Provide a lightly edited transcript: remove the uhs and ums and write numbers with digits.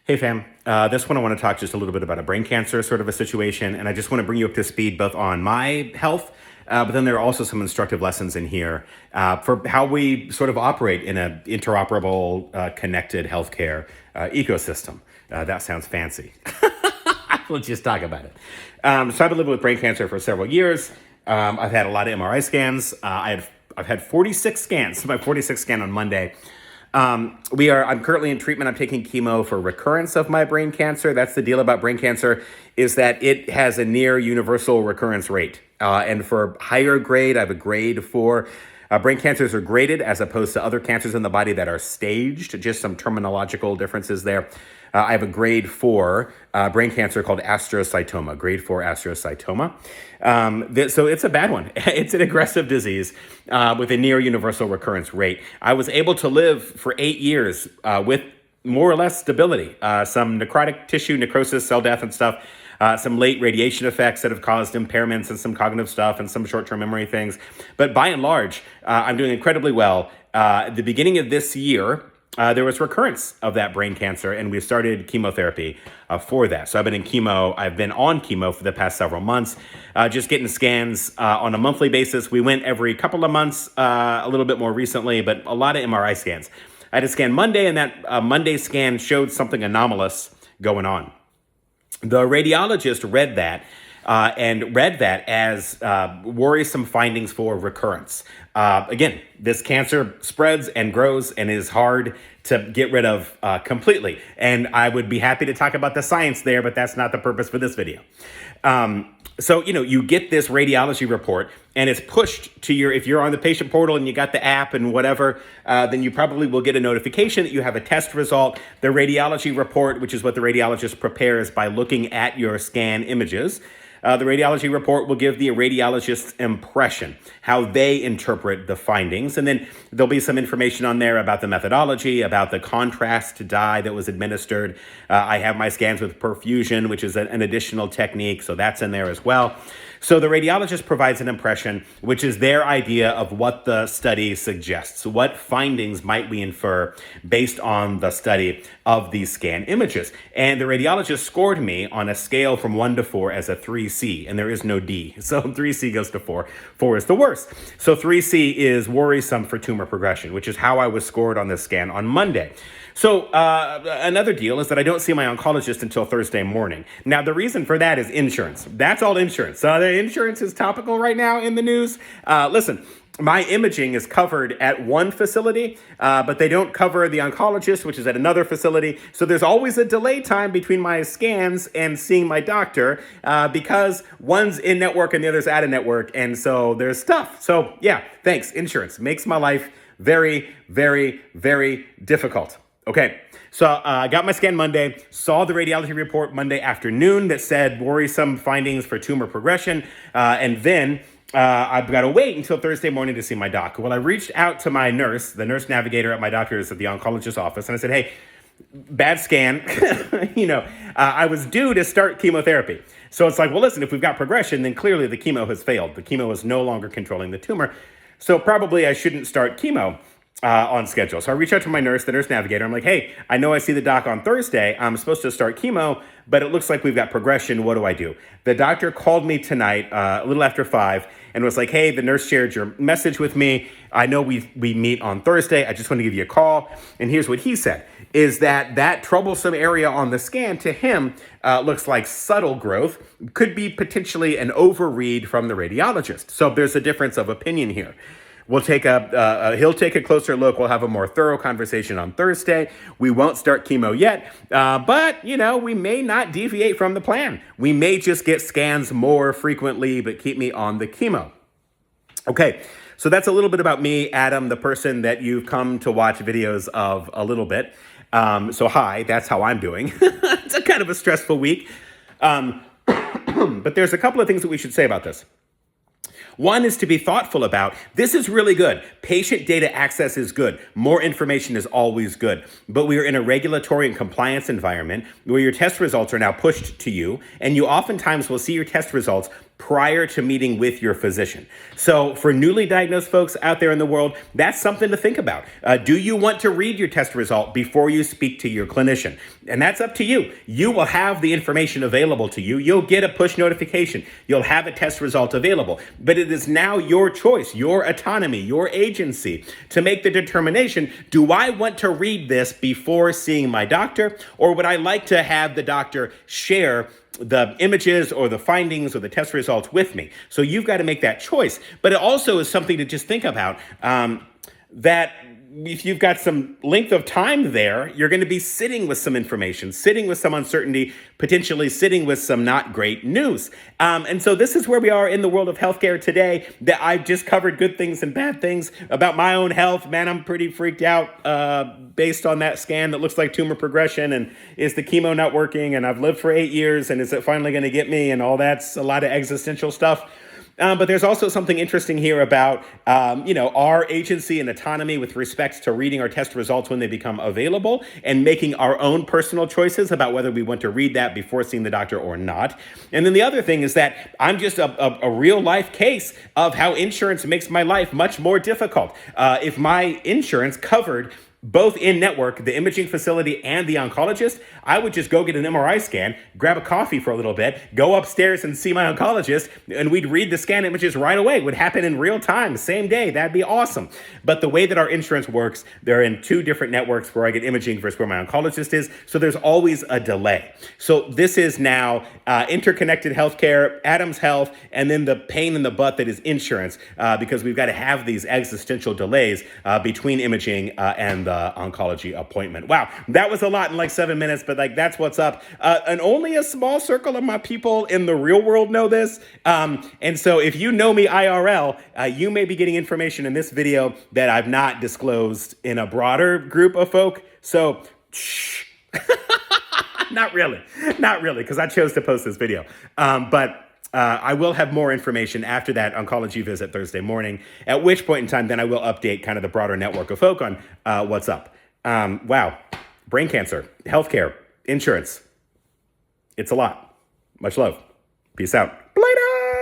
Hey fam, this one I want to talk just a little bit about a brain cancer sort of a situation, and I just want to bring you up to speed both on my health, but then there are also some instructive lessons in here for how we sort of operate in an interoperable, connected healthcare ecosystem. That sounds fancy. Let's just talk about it. So I've been living with brain cancer for several years. I've had a lot of MRI scans. I've had 46 scans. My 46th scan on Monday. I'm currently in treatment. I'm taking chemo for recurrence of my brain cancer. That's the deal about brain cancer, is that it has a near universal recurrence rate. And for higher grade, I have a grade 4. Brain cancers are graded as opposed to other cancers in the body that are staged, just some terminological differences there. I have a grade 4 brain cancer called astrocytoma, grade 4 astrocytoma. So it's a bad one. It's an aggressive disease with a near universal recurrence rate. I was able to live for 8 years with more or less stability, some necrotic tissue necrosis, cell death and stuff, some late radiation effects that have caused impairments and some cognitive stuff and some short-term memory things. But by and large, I'm doing incredibly well. At the beginning of this year, there was recurrence of that brain cancer, and we started chemotherapy for that. So I've been on chemo for the past several months, just getting scans on a monthly basis. We went every couple of months, a little bit more recently, but a lot of MRI scans. I had a scan Monday, and that Monday scan showed something anomalous going on. The radiologist read that as worrisome findings for recurrence. Again, this cancer spreads and grows and is hard to get rid of completely. And I would be happy to talk about the science there, but that's not the purpose for this video. So, you get this radiology report and it's pushed to if you're on the patient portal and you got the app and whatever, then you probably will get a notification that you have a test result. The radiology report, which is what the radiologist prepares by looking at your scan images, the radiology report will give the radiologist's impression, how they interpret the findings. And then there'll be some information on there about the methodology, about the contrast dye that was administered. I have my scans with perfusion, which is an additional technique, so that's in there as well. So the radiologist provides an impression, which is their idea of what the study suggests. What findings might we infer based on the study of these scan images? And the radiologist scored me on a scale from 1 to 4 as a 3C, and there is no D. So 3C goes to 4. 4 is the worst. So 3C is worrisome for tumor progression, which is how I was scored on this scan on Monday. So another deal is that I don't see my oncologist until Thursday morning. Now, the reason for that is insurance. That's all insurance. So the insurance is topical right now in the news. Listen, my imaging is covered at one facility, but they don't cover the oncologist, which is at another facility. So there's always a delay time between my scans and seeing my doctor because one's in network and the other's out of network. And so there's stuff. So yeah, thanks. Insurance makes my life very, very, very difficult. Okay, so I got my scan Monday, saw the radiology report Monday afternoon that said worrisome findings for tumor progression, and then I've got to wait until Thursday morning to see my doc. Well, I reached out to my nurse, the nurse navigator at my doctor's at the oncologist's office, and I said, hey, bad scan, I was due to start chemotherapy. So it's like, well, listen, if we've got progression, then clearly the chemo has failed. The chemo is no longer controlling the tumor, so probably I shouldn't start chemo on schedule. So I reach out to my nurse, the nurse navigator. I'm like, hey, I know I see the doc on Thursday. I'm supposed to start chemo, but it looks like we've got progression. What do I do? The doctor called me tonight, a little after 5, and was like, hey, the nurse shared your message with me. I know we meet on Thursday. I just want to give you a call. And here's what he said, is that troublesome area on the scan to him looks like subtle growth, could be potentially an overread from the radiologist. So there's a difference of opinion here. We'll take he'll take a closer look. We'll have a more thorough conversation on Thursday. We won't start chemo yet, but, we may not deviate from the plan. We may just get scans more frequently, but keep me on the chemo. Okay, so that's a little bit about me, Adam, the person that you've come to watch videos of a little bit. So hi, that's how I'm doing. It's a kind of a stressful week. But there's a couple of things that we should say about this. One is to be thoughtful about, this is really good. Patient data access is good. More information is always good. But we are in a regulatory and compliance environment where your test results are now pushed to you, and you oftentimes will see your test results prior to meeting with your physician. So for newly diagnosed folks out there in the world, that's something to think about. Do you want to read your test result before you speak to your clinician? And that's up to you. You will have the information available to you. You'll get a push notification. You'll have a test result available. But it is now your choice, your autonomy, your agency to make the determination, do I want to read this before seeing my doctor, or would I like to have the doctor share the images or the findings or the test results with me? So you've got to make that choice. But it also is something to just think about, that if you've got some length of time there, you're going to be sitting with some information, sitting with some uncertainty, potentially sitting with some not great news. And so this is where we are in the world of healthcare today. That I've just covered good things and bad things about my own health. Man, I'm pretty freaked out based on that scan that looks like tumor progression, and is the chemo not working? And I've lived for 8 years, and is it finally going to get me? And all that's a lot of existential stuff. But there's also something interesting here about, our agency and autonomy with respect to reading our test results when they become available and making our own personal choices about whether we want to read that before seeing the doctor or not. And then the other thing is that I'm just a real life case of how insurance makes my life much more difficult. If my insurance covered both in network, the imaging facility and the oncologist, I would just go get an MRI scan, grab a coffee for a little bit, go upstairs and see my oncologist, and we'd read the scan images right away. It would happen in real time, same day. That'd be awesome. But the way that our insurance works, they're in 2 different networks where I get imaging versus where my oncologist is. So there's always a delay. So this is now interconnected healthcare, Adam's Health, and then the pain in the butt that is insurance, because we've got to have these existential delays between imaging and the oncology appointment. Wow, that was a lot in like 7 minutes, but that's what's up. And only a small circle of my people in the real world know this. And so if you know me IRL, you may be getting information in this video that I've not disclosed in a broader group of folk. So shh. Not really, because I chose to post this video. But I will have more information after that oncology visit Thursday morning, at which point in time, then I will update kind of the broader network of folk on what's up. Wow. Brain cancer, healthcare, insurance. It's a lot. Much love. Peace out. Bye.